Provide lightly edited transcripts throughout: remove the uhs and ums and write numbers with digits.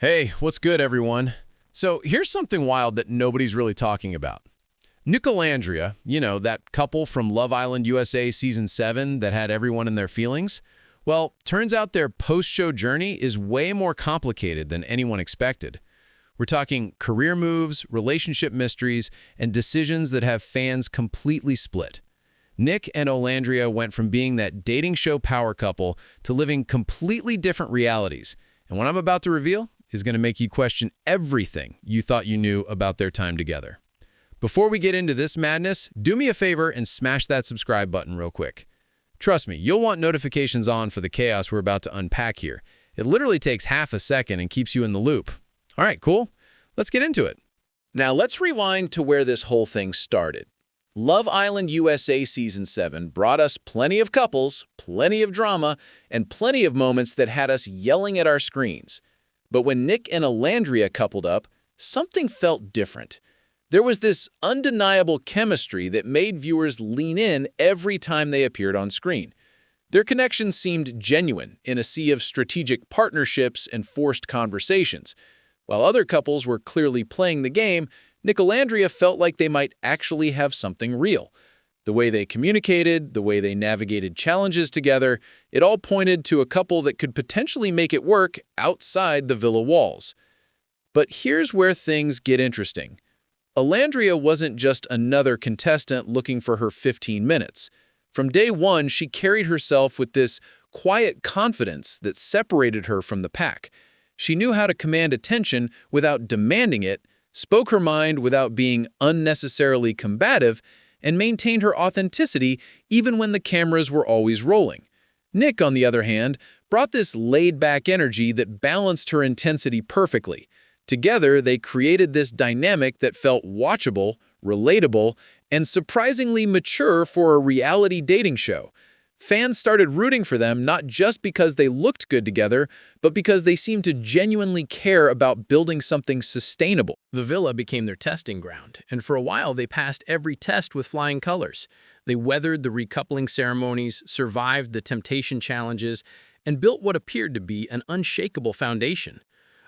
Hey, what's good, everyone? So here's something wild that nobody's really talking about. Nicolandria, that couple from Love Island USA Season 7 that had everyone in their feelings, well, turns out their post-show journey is way more complicated than anyone expected. We're talking career moves, relationship mysteries, and decisions that have fans completely split. Nick and Olandria went from being that dating show power couple to living completely different realities. And what I'm about to reveal is going to make you question everything you thought you knew about their time together. Before we get into this madness, do me a favor and smash that subscribe button real quick. Trust me, you'll want notifications on for the chaos we're about to unpack here. It literally takes half a second and keeps you in the loop. All right, cool. Let's get into it. Now let's rewind to where this whole thing started. Love Island USA Season 7 brought us plenty of couples, plenty of drama, and plenty of moments that had us yelling at our screens. But when Nick and Olandria coupled up, something felt different. There was this undeniable chemistry that made viewers lean in every time they appeared on screen. Their connection seemed genuine in a sea of strategic partnerships and forced conversations. While other couples were clearly playing the game, Nicolandria felt like they might actually have something real. The way they communicated, the way they navigated challenges together, it all pointed to a couple that could potentially make it work outside the villa walls. But here's where things get interesting. Olandria wasn't just another contestant looking for her 15 minutes. From day one, she carried herself with this quiet confidence that separated her from the pack. She knew how to command attention without demanding it, spoke her mind without being unnecessarily combative, and maintained her authenticity even when the cameras were always rolling. Nick, on the other hand, brought this laid-back energy that balanced her intensity perfectly. Together, they created this dynamic that felt watchable, relatable, and surprisingly mature for a reality dating show. Fans started rooting for them not just because they looked good together, but because they seemed to genuinely care about building something sustainable. The villa became their testing ground, and for a while they passed every test with flying colors. They weathered the recoupling ceremonies, survived the temptation challenges, and built what appeared to be an unshakable foundation.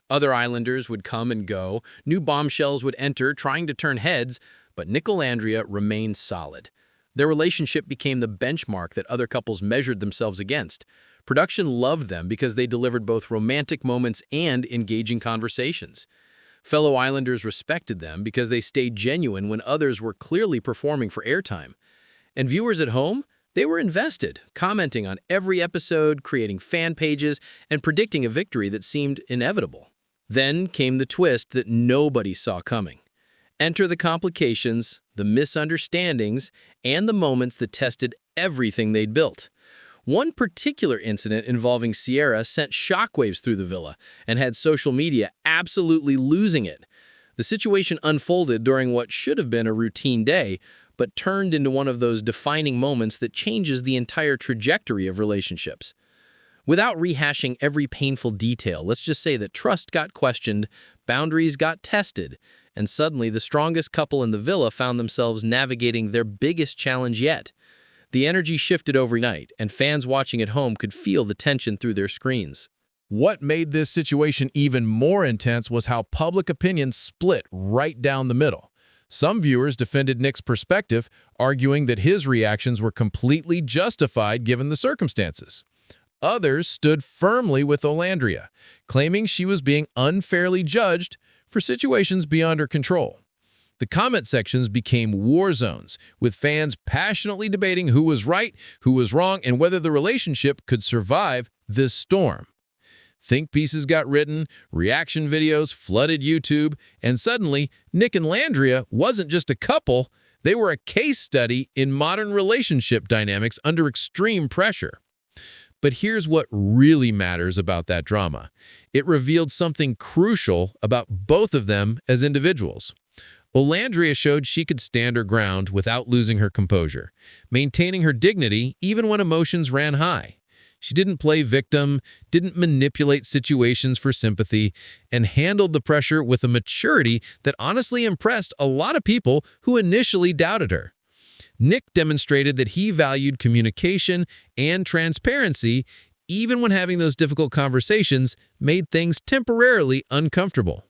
Other islanders would come and go, new bombshells would enter trying to turn heads, but Nicolandria remained solid. Their relationship became the benchmark that other couples measured themselves against. Production loved them because they delivered both romantic moments and engaging conversations. Fellow islanders respected them because they stayed genuine when others were clearly performing for airtime. And viewers at home, they were invested, commenting on every episode, creating fan pages, and predicting a victory that seemed inevitable. Then came the twist that nobody saw coming. Enter the complications, the misunderstandings, and the moments that tested everything they'd built. One particular incident involving Cierra sent shockwaves through the villa and had social media absolutely losing it. The situation unfolded during what should have been a routine day, but turned into one of those defining moments that changes the entire trajectory of relationships. Without rehashing every painful detail, let's just say that trust got questioned, boundaries got tested, and suddenly the strongest couple in the villa found themselves navigating their biggest challenge yet. The energy shifted overnight, and fans watching at home could feel the tension through their screens. What made this situation even more intense was how public opinion split right down the middle. Some viewers defended Nick's perspective, arguing that his reactions were completely justified given the circumstances. Others stood firmly with Olandria, claiming she was being unfairly judged for situations beyond her control. The comment sections became war zones, with fans passionately debating who was right, who was wrong, and whether the relationship could survive this storm. Think pieces got written, reaction videos flooded YouTube, and suddenly, Nick and Olandria wasn't just a couple, they were a case study in modern relationship dynamics under extreme pressure. But here's what really matters about that drama. It revealed something crucial about both of them as individuals. Olandria showed she could stand her ground without losing her composure, maintaining her dignity even when emotions ran high. She didn't play victim, didn't manipulate situations for sympathy, and handled the pressure with a maturity that honestly impressed a lot of people who initially doubted her. Nick demonstrated that he valued communication and transparency even when having those difficult conversations made things temporarily uncomfortable.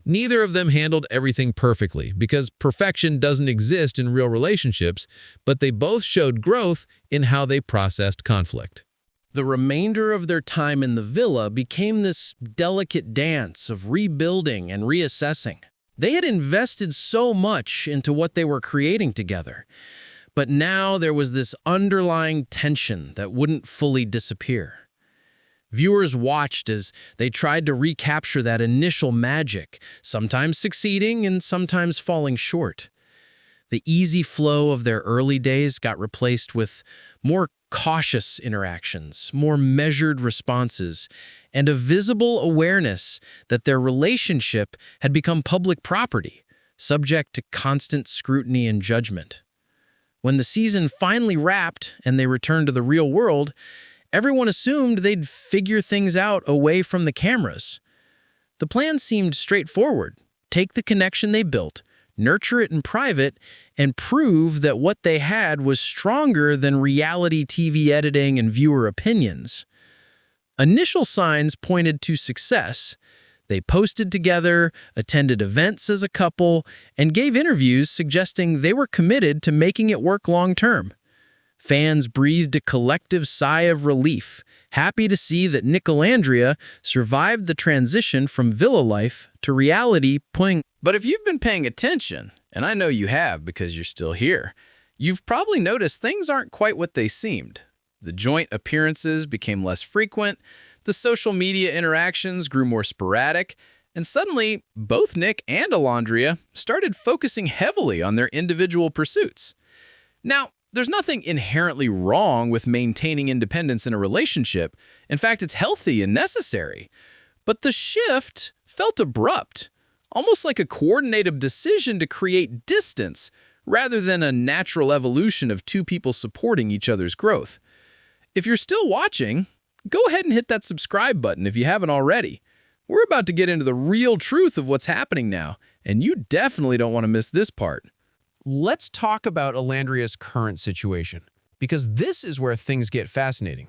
Neither of them handled everything perfectly because perfection doesn't exist in real relationships, but they both showed growth in how they processed conflict. The remainder of their time in the villa became this delicate dance of rebuilding and reassessing. They had invested so much into what they were creating together, but now there was this underlying tension that wouldn't fully disappear. Viewers watched as they tried to recapture that initial magic, sometimes succeeding and sometimes falling short. The easy flow of their early days got replaced with more cautious interactions, more measured responses, and a visible awareness that their relationship had become public property, subject to constant scrutiny and judgment. When the season finally wrapped and they returned to the real world, everyone assumed they'd figure things out away from the cameras. The plan seemed straightforward. Take the connection they built, nurture it in private, and prove that what they had was stronger than reality TV editing and viewer opinions. Initial signs pointed to success. They posted together, attended events as a couple, and gave interviews suggesting they were committed to making it work long-term. Fans breathed a collective sigh of relief, happy to see that Nicolandria survived the transition from villa life to reality. But if you've been paying attention, and I know you have because you're still here, you've probably noticed things aren't quite what they seemed. The joint appearances became less frequent, the social media interactions grew more sporadic, and suddenly both Nick and Olandria started focusing heavily on their individual pursuits. Now, there's nothing inherently wrong with maintaining independence in a relationship. In fact, it's healthy and necessary. But the shift felt abrupt, almost like a coordinated decision to create distance rather than a natural evolution of two people supporting each other's growth. If you're still watching, go ahead and hit that subscribe button if you haven't already. We're about to get into the real truth of what's happening now, and you definitely don't want to miss this part. Let's talk about Olandria's current situation, because this is where things get fascinating.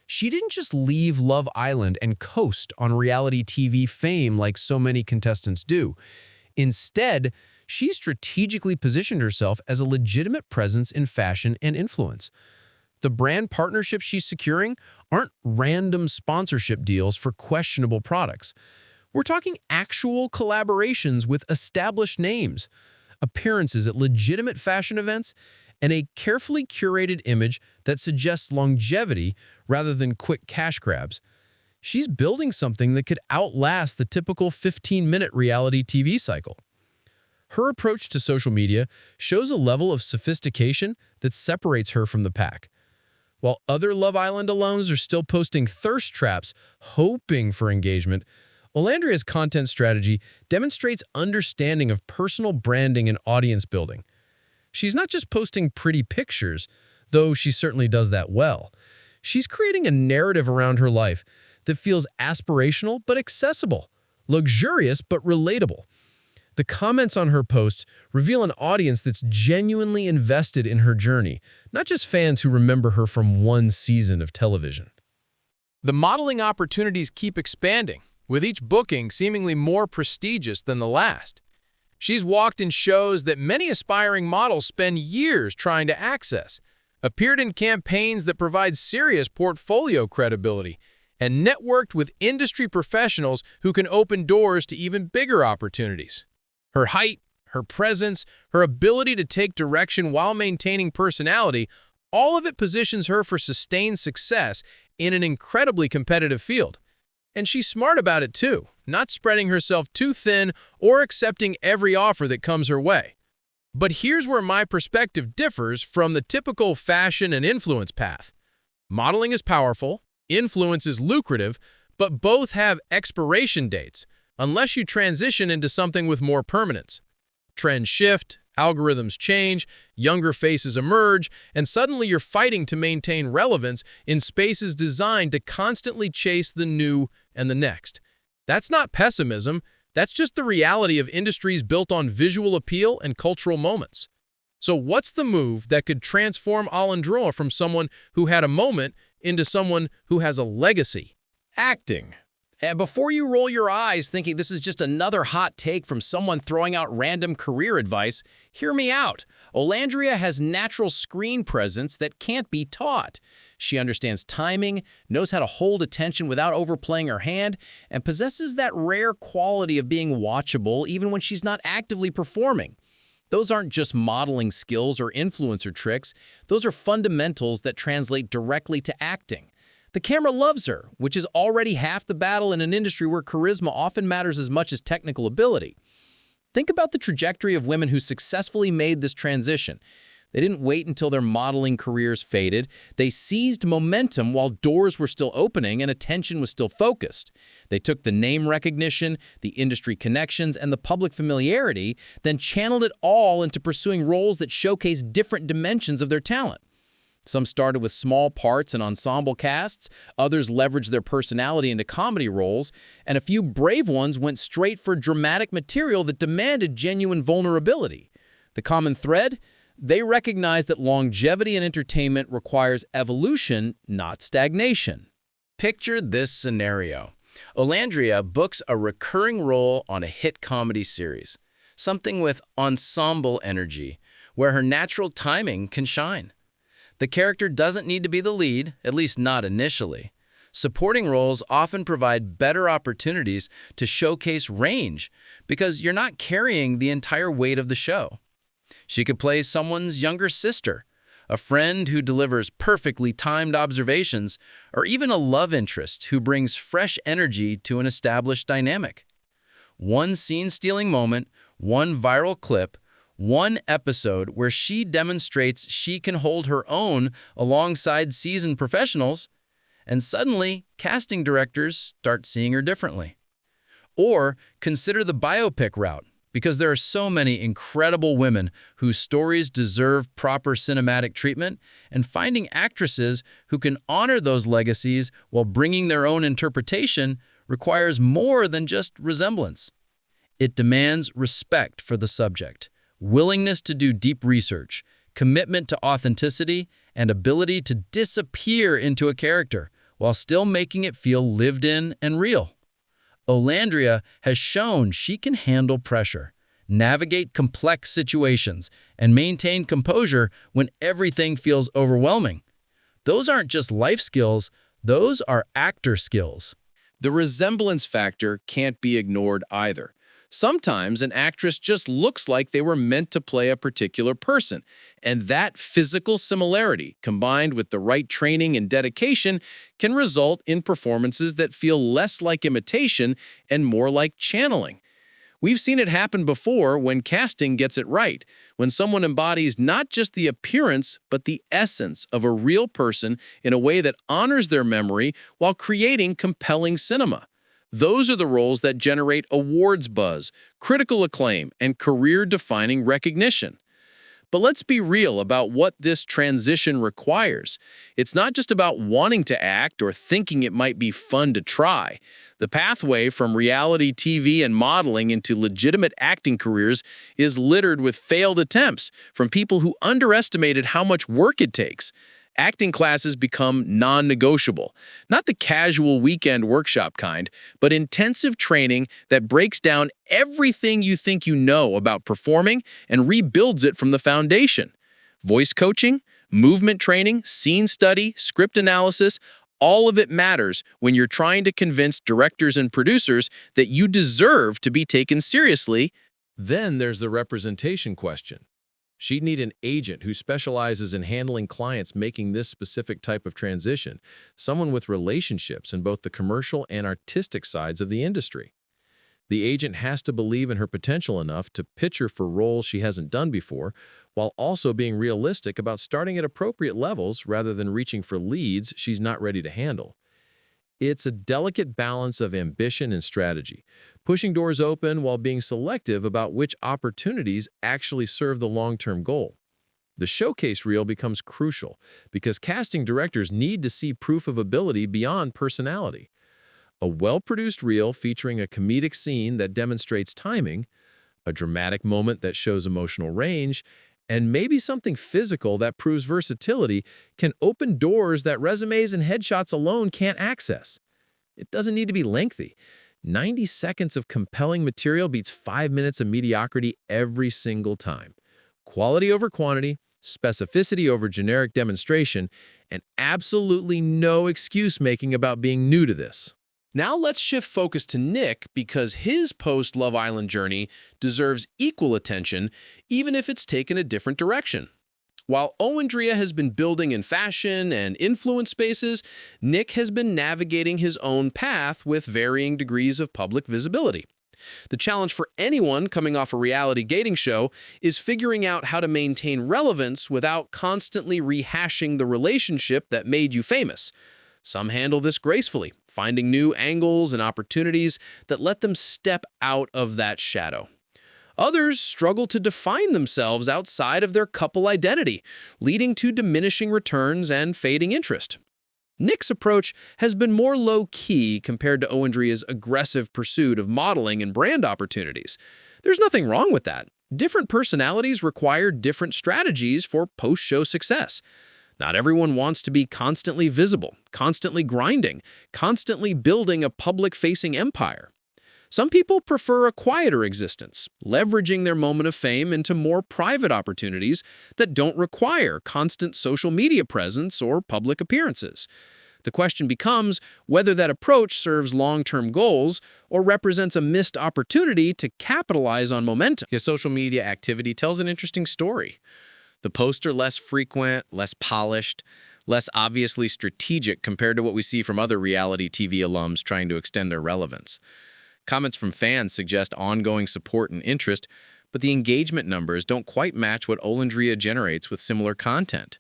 She didn't just leave Love Island and coast on reality TV fame like so many contestants do. Instead, she strategically positioned herself as a legitimate presence in fashion and influence. The brand partnerships she's securing aren't random sponsorship deals for questionable products. We're talking actual collaborations with established names, appearances at legitimate fashion events, and a carefully curated image that suggests longevity rather than quick cash grabs. She's building something that could outlast the typical 15-minute reality TV cycle. Her approach to social media shows a level of sophistication that separates her from the pack. While other Love Island alums are still posting thirst traps, hoping for engagement, Olandria's content strategy demonstrates understanding of personal branding and audience building. She's not just posting pretty pictures, though she certainly does that well. She's creating a narrative around her life that feels aspirational but accessible, luxurious but relatable. The comments on her posts reveal an audience that's genuinely invested in her journey, not just fans who remember her from one season of television. The modeling opportunities keep expanding, with each booking seemingly more prestigious than the last. She's walked in shows that many aspiring models spend years trying to access, appeared in campaigns that provide serious portfolio credibility, and networked with industry professionals who can open doors to even bigger opportunities. Her height, her presence, her ability to take direction while maintaining personality, all of it positions her for sustained success in an incredibly competitive field. And she's smart about it too, not spreading herself too thin or accepting every offer that comes her way. But here's where my perspective differs from the typical fashion and influence path. Modeling is powerful, influence is lucrative, but both have expiration dates, unless you transition into something with more permanence. Trends shift, algorithms change, younger faces emerge, and suddenly you're fighting to maintain relevance in spaces designed to constantly chase the new and the next. That's not pessimism, that's just the reality of industries built on visual appeal and cultural moments. So what's the move that could transform Olandria from someone who had a moment into someone who has a legacy. Acting. And before you roll your eyes thinking this is just another hot take from someone throwing out random career advice, hear me out. Olandria has natural screen presence that can't be taught. She understands timing, knows how to hold attention without overplaying her hand, and possesses that rare quality of being watchable even when she's not actively performing. Those aren't just modeling skills or influencer tricks. Those are fundamentals that translate directly to acting. The camera loves her, which is already half the battle in an industry where charisma often matters as much as technical ability. Think about the trajectory of women who successfully made this transition. They didn't wait until their modeling careers faded. They seized momentum while doors were still opening and attention was still focused. They took the name recognition, the industry connections, and the public familiarity, then channeled it all into pursuing roles that showcase different dimensions of their talent. Some started with small parts and ensemble casts, others leveraged their personality into comedy roles, and a few brave ones went straight for dramatic material that demanded genuine vulnerability. The common thread? They recognized that longevity in entertainment requires evolution, not stagnation. Picture this scenario. Olandria books a recurring role on a hit comedy series, something with ensemble energy, where her natural timing can shine. The character doesn't need to be the lead, at least not initially. Supporting roles often provide better opportunities to showcase range because you're not carrying the entire weight of the show. She could play someone's younger sister, a friend who delivers perfectly timed observations, or even a love interest who brings fresh energy to an established dynamic. One scene-stealing moment, one viral clip, one episode where she demonstrates she can hold her own alongside seasoned professionals, and suddenly casting directors start seeing her differently. Or consider the biopic route, because there are so many incredible women whose stories deserve proper cinematic treatment, and finding actresses who can honor those legacies while bringing their own interpretation requires more than just resemblance. It demands respect for the subject, willingness to do deep research, commitment to authenticity, and ability to disappear into a character while still making it feel lived in and real. Olandria has shown she can handle pressure, navigate complex situations, and maintain composure when everything feels overwhelming. Those aren't just life skills, those are actor skills. The resemblance factor can't be ignored either. Sometimes an actress just looks like they were meant to play a particular person, and that physical similarity, combined with the right training and dedication, can result in performances that feel less like imitation and more like channeling. We've seen it happen before when casting gets it right, when someone embodies not just the appearance, but the essence of a real person in a way that honors their memory while creating compelling cinema. Those are the roles that generate awards buzz, critical acclaim, and career-defining recognition. But let's be real about what this transition requires. It's not just about wanting to act or thinking it might be fun to try. The pathway from reality TV and modeling into legitimate acting careers is littered with failed attempts from people who underestimated how much work it takes. Acting classes become non-negotiable, not the casual weekend workshop kind, but intensive training that breaks down everything you think you know about performing and rebuilds it from the foundation. Voice coaching, movement training, scene study, script analysis, all of it matters when you're trying to convince directors and producers that you deserve to be taken seriously. Then there's the representation question. She'd need an agent who specializes in handling clients making this specific type of transition, someone with relationships in both the commercial and artistic sides of the industry. The agent has to believe in her potential enough to pitch her for roles she hasn't done before, while also being realistic about starting at appropriate levels rather than reaching for leads she's not ready to handle. It's a delicate balance of ambition and strategy, pushing doors open while being selective about which opportunities actually serve the long-term goal. The showcase reel becomes crucial because casting directors need to see proof of ability beyond personality. A well-produced reel featuring a comedic scene that demonstrates timing, a dramatic moment that shows emotional range, And maybe something physical that proves versatility can open doors that resumes and headshots alone can't access. It doesn't need to be lengthy. 90 seconds of compelling material beats 5 minutes of mediocrity every single time. Quality over quantity, specificity over generic demonstration, and absolutely no excuse-making about being new to this. Now let's shift focus to Nick because his post-Love Island journey deserves equal attention, even if it's taken a different direction. While Olandria has been building in fashion and influence spaces, Nick has been navigating his own path with varying degrees of public visibility. The challenge for anyone coming off a reality dating show is figuring out how to maintain relevance without constantly rehashing the relationship that made you famous. Some handle this gracefully, finding new angles and opportunities that let them step out of that shadow. Others struggle to define themselves outside of their couple identity, leading to diminishing returns and fading interest. Nick's approach has been more low-key compared to Olandria's aggressive pursuit of modeling and brand opportunities. There's nothing wrong with that. Different personalities require different strategies for post-show success. Not everyone wants to be constantly visible, constantly grinding, constantly building a public-facing empire. Some people prefer a quieter existence, leveraging their moment of fame into more private opportunities that don't require constant social media presence or public appearances. The question becomes whether that approach serves long-term goals or represents a missed opportunity to capitalize on momentum. Your social media activity tells an interesting story. The posts are less frequent, less polished, less obviously strategic compared to what we see from other reality TV alums trying to extend their relevance. Comments from fans suggest ongoing support and interest, but the engagement numbers don't quite match what Olandria generates with similar content.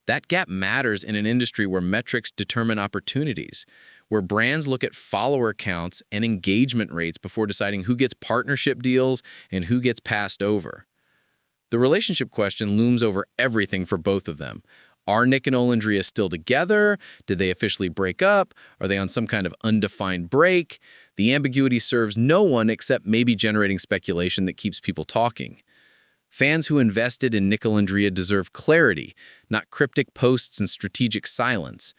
That gap matters in an industry where metrics determine opportunities, where brands look at follower counts and engagement rates before deciding who gets partnership deals and who gets passed over. The relationship question looms over everything for both of them. Are Nick and Olandria still together? Did they officially break up? Are they on some kind of undefined break? The ambiguity serves no one except maybe generating speculation that keeps people talking. Fans who invested in Nicolandria deserve clarity, not cryptic posts and strategic silence.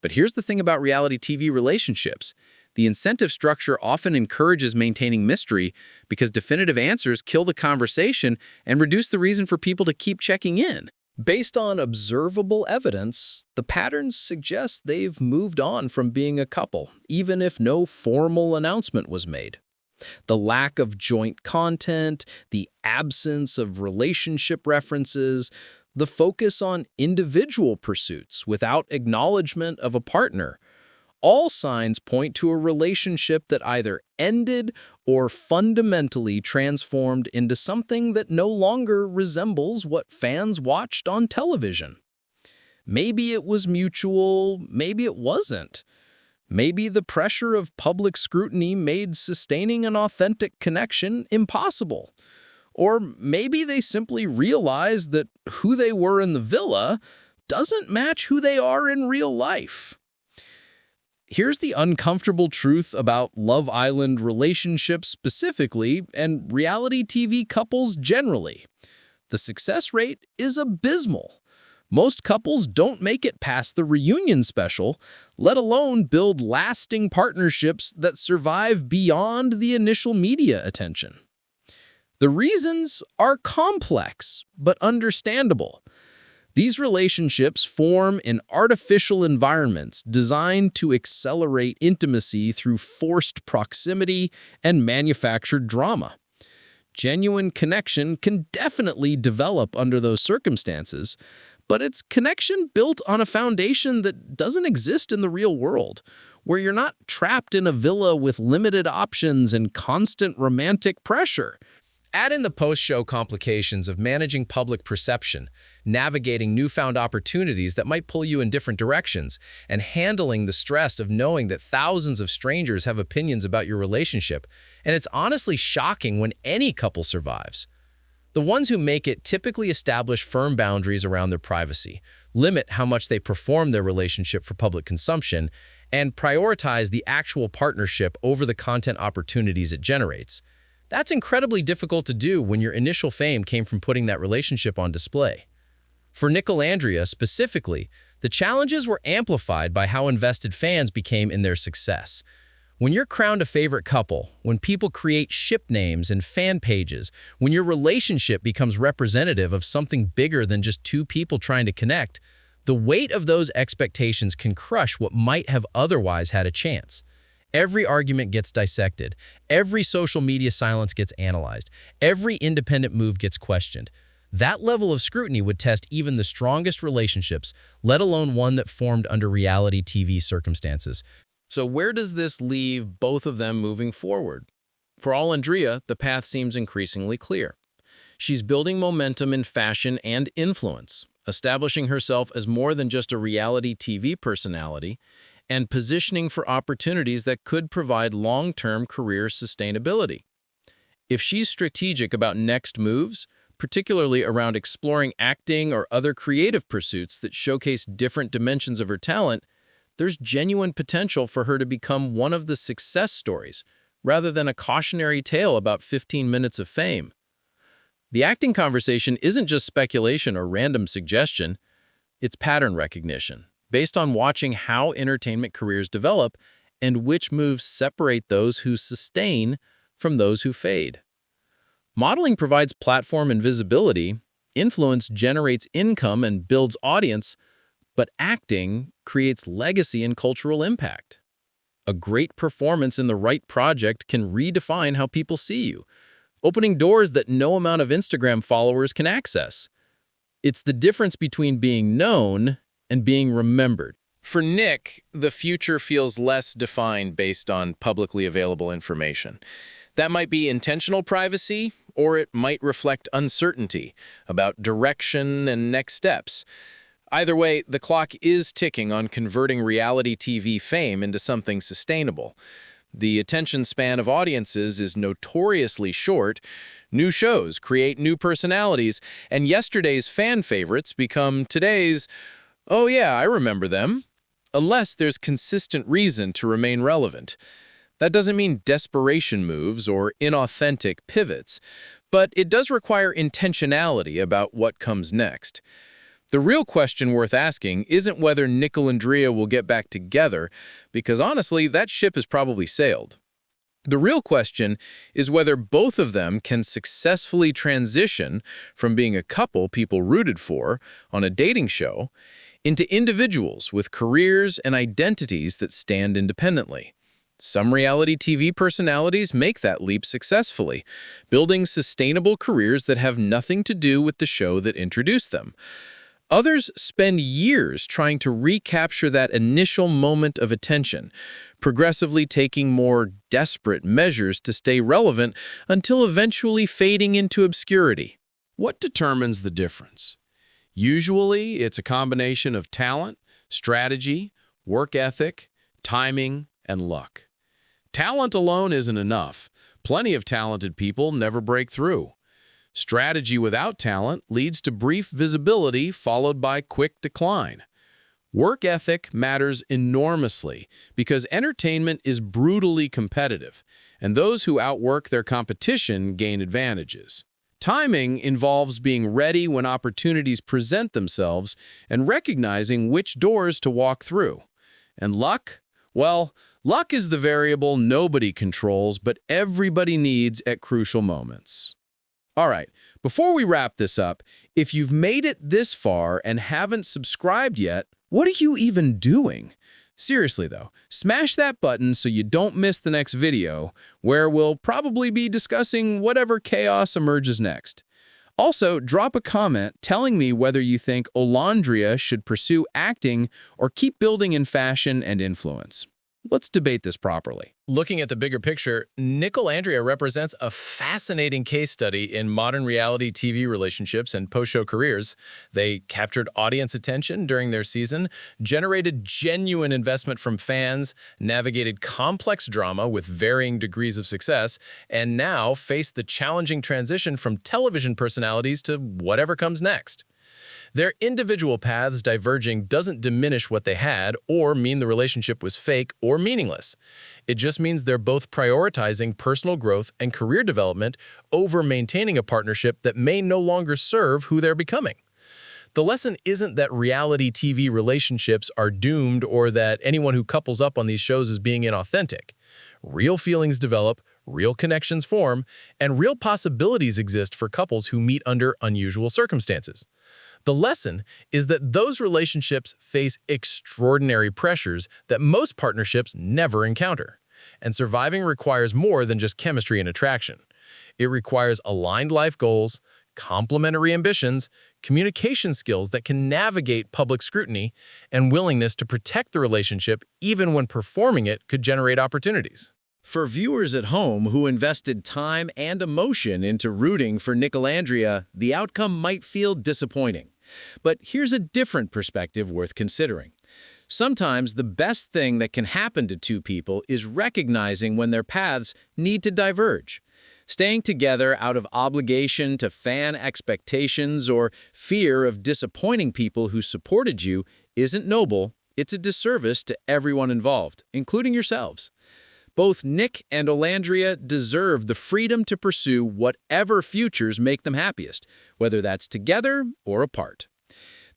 But here's the thing about reality TV relationships. The incentive structure often encourages maintaining mystery because definitive answers kill the conversation and reduce the reason for people to keep checking in. Based on observable evidence, the patterns suggest they've moved on from being a couple, even if no formal announcement was made. The lack of joint content, the absence of relationship references, the focus on individual pursuits without acknowledgement of a partner, all signs point to a relationship that either ended or fundamentally transformed into something that no longer resembles what fans watched on television. Maybe it was mutual, maybe it wasn't. Maybe the pressure of public scrutiny made sustaining an authentic connection impossible. Or maybe they simply realized that who they were in the villa doesn't match who they are in real life. Here's the uncomfortable truth about Love Island relationships specifically and reality TV couples generally. The success rate is abysmal. Most couples don't make it past the reunion special, let alone build lasting partnerships that survive beyond the initial media attention. The reasons are complex, but understandable. These relationships form in artificial environments designed to accelerate intimacy through forced proximity and manufactured drama. Genuine connection can definitely develop under those circumstances, but it's connection built on a foundation that doesn't exist in the real world, where you're not trapped in a villa with limited options and constant romantic pressure. Add in the post-show complications of managing public perception, navigating newfound opportunities that might pull you in different directions, and handling the stress of knowing that thousands of strangers have opinions about your relationship, and it's honestly shocking when any couple survives. The ones who make it typically establish firm boundaries around their privacy, limit how much they perform their relationship for public consumption, and prioritize the actual partnership over the content opportunities it generates. That's incredibly difficult to do when your initial fame came from putting that relationship on display. For Nicolandria specifically, the challenges were amplified by how invested fans became in their success. When you're crowned a favorite couple, when people create ship names and fan pages, when your relationship becomes representative of something bigger than just two people trying to connect, the weight of those expectations can crush what might have otherwise had a chance. Every argument gets dissected, every social media silence gets analyzed, every independent move gets questioned. That level of scrutiny would test even the strongest relationships, let alone one that formed under reality TV circumstances. So where does this leave both of them moving forward? For Olandria, the path seems increasingly clear. She's building momentum in fashion and influence, establishing herself as more than just a reality TV personality, and positioning for opportunities that could provide long-term career sustainability. If she's strategic about next moves, particularly around exploring acting or other creative pursuits that showcase different dimensions of her talent, there's genuine potential for her to become one of the success stories, rather than a cautionary tale about 15 minutes of fame. The acting conversation isn't just speculation or random suggestion, it's pattern recognition, based on watching how entertainment careers develop and which moves separate those who sustain from those who fade. Modeling provides platform and visibility, influence generates income and builds audience, but acting creates legacy and cultural impact. A great performance in the right project can redefine how people see you, opening doors that no amount of Instagram followers can access. It's the difference between being known and being remembered. For Nick, the future feels less defined based on publicly available information. That might be intentional privacy, or it might reflect uncertainty about direction and next steps. Either way, the clock is ticking on converting reality TV fame into something sustainable. The attention span of audiences is notoriously short. New shows create new personalities, and yesterday's fan favorites become today's, "Oh yeah, I remember them," unless there's consistent reason to remain relevant. That doesn't mean desperation moves or inauthentic pivots, but it does require intentionality about what comes next. The real question worth asking isn't whether Nicolandria will get back together, because honestly, that ship has probably sailed. The real question is whether both of them can successfully transition from being a couple people rooted for on a dating show into individuals with careers and identities that stand independently. Some reality TV personalities make that leap successfully, building sustainable careers that have nothing to do with the show that introduced them. Others spend years trying to recapture that initial moment of attention, progressively taking more desperate measures to stay relevant until eventually fading into obscurity. What determines the difference? Usually, it's a combination of talent, strategy, work ethic, timing, and luck. Talent alone isn't enough. Plenty of talented people never break through. Strategy without talent leads to brief visibility followed by quick decline. Work ethic matters enormously because entertainment is brutally competitive, and those who outwork their competition gain advantages. Timing involves being ready when opportunities present themselves and recognizing which doors to walk through. And luck? Well, luck is the variable nobody controls, but everybody needs at crucial moments. All right, before we wrap this up, if you've made it this far and haven't subscribed yet, what are you even doing? Seriously though, smash that button so you don't miss the next video, where we'll probably be discussing whatever chaos emerges next. Also, drop a comment telling me whether you think Olandria should pursue acting or keep building in fashion and influence. Let's debate this properly. Looking at the bigger picture, Nicolandria represents a fascinating case study in modern reality TV relationships and post-show careers. They captured audience attention during their season, generated genuine investment from fans, navigated complex drama with varying degrees of success, and now face the challenging transition from television personalities to whatever comes next. Their individual paths diverging doesn't diminish what they had or mean the relationship was fake or meaningless. It just means they're both prioritizing personal growth and career development over maintaining a partnership that may no longer serve who they're becoming. The lesson isn't that reality TV relationships are doomed or that anyone who couples up on these shows is being inauthentic. Real feelings develop, real connections form, and real possibilities exist for couples who meet under unusual circumstances. The lesson is that those relationships face extraordinary pressures that most partnerships never encounter. And surviving requires more than just chemistry and attraction. It requires aligned life goals, complementary ambitions, communication skills that can navigate public scrutiny, and willingness to protect the relationship even when performing it could generate opportunities. For viewers at home who invested time and emotion into rooting for Nicolandria, the outcome might feel disappointing. But here's a different perspective worth considering. Sometimes the best thing that can happen to two people is recognizing when their paths need to diverge. Staying together out of obligation to fan expectations or fear of disappointing people who supported you isn't noble, it's a disservice to everyone involved, including yourselves. Both Nick and Olandria deserve the freedom to pursue whatever futures make them happiest, whether that's together or apart.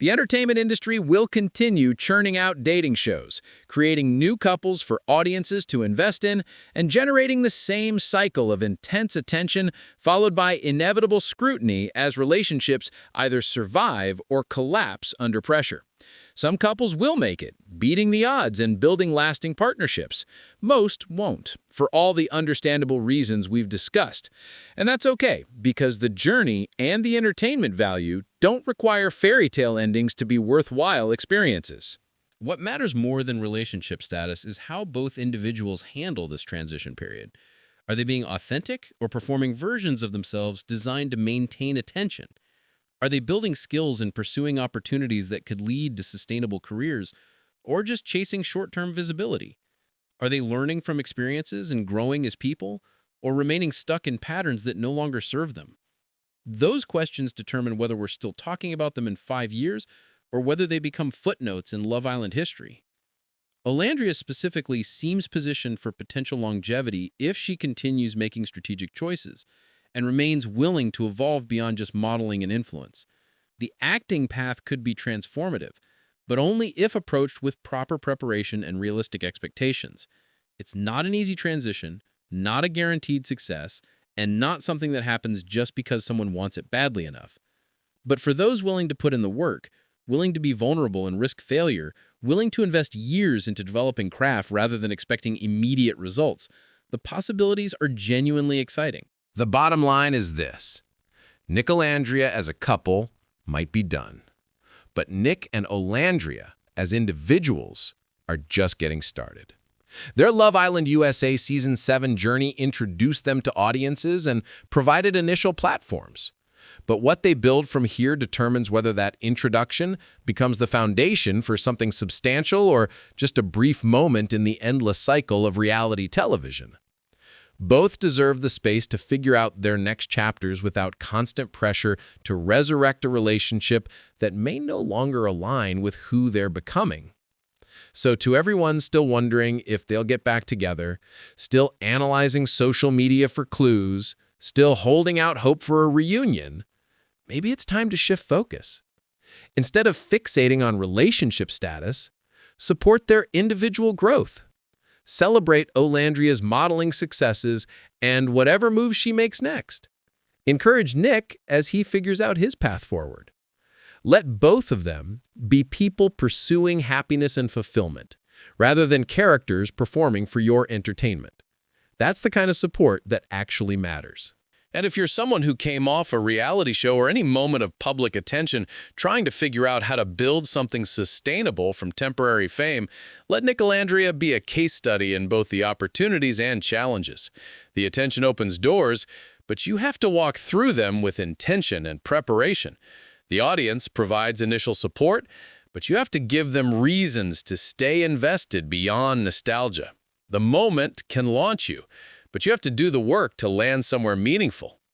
The entertainment industry will continue churning out dating shows, creating new couples for audiences to invest in, and generating the same cycle of intense attention followed by inevitable scrutiny as relationships either survive or collapse under pressure. Some couples will make it, beating the odds and building lasting partnerships. Most won't, for all the understandable reasons we've discussed. And that's okay, because the journey and the entertainment value don't require fairy tale endings to be worthwhile experiences. What matters more than relationship status is how both individuals handle this transition period. Are they being authentic or performing versions of themselves designed to maintain attention? Are they building skills and pursuing opportunities that could lead to sustainable careers, or just chasing short-term visibility? Are they learning from experiences and growing as people, or remaining stuck in patterns that no longer serve them? Those questions determine whether we're still talking about them in 5 years, or whether they become footnotes in Love Island history. Olandria specifically seems positioned for potential longevity if she continues making strategic choices, and remains willing to evolve beyond just modeling and influence. The acting path could be transformative, but only if approached with proper preparation and realistic expectations. It's not an easy transition, not a guaranteed success, and not something that happens just because someone wants it badly enough. But for those willing to put in the work, willing to be vulnerable and risk failure, willing to invest years into developing craft rather than expecting immediate results, the possibilities are genuinely exciting. The bottom line is this. Nicolandria as a couple might be done, but Nick and Olandria as individuals are just getting started. Their Love Island USA Season 7 journey introduced them to audiences and provided initial platforms. But what they build from here determines whether that introduction becomes the foundation for something substantial or just a brief moment in the endless cycle of reality television. Both deserve the space to figure out their next chapters without constant pressure to resurrect a relationship that may no longer align with who they're becoming. So to everyone still wondering if they'll get back together, still analyzing social media for clues, still holding out hope for a reunion, maybe it's time to shift focus. Instead of fixating on relationship status, support their individual growth. Celebrate Olandria's modeling successes and whatever moves she makes next. Encourage Nick as he figures out his path forward. Let both of them be people pursuing happiness and fulfillment, rather than characters performing for your entertainment. That's the kind of support that actually matters. And if you're someone who came off a reality show or any moment of public attention trying to figure out how to build something sustainable from temporary fame, let Nicolandria be a case study in both the opportunities and challenges. The attention opens doors, but you have to walk through them with intention and preparation. The audience provides initial support, but you have to give them reasons to stay invested beyond nostalgia. The moment can launch you, but you have to do the work to land somewhere meaningful.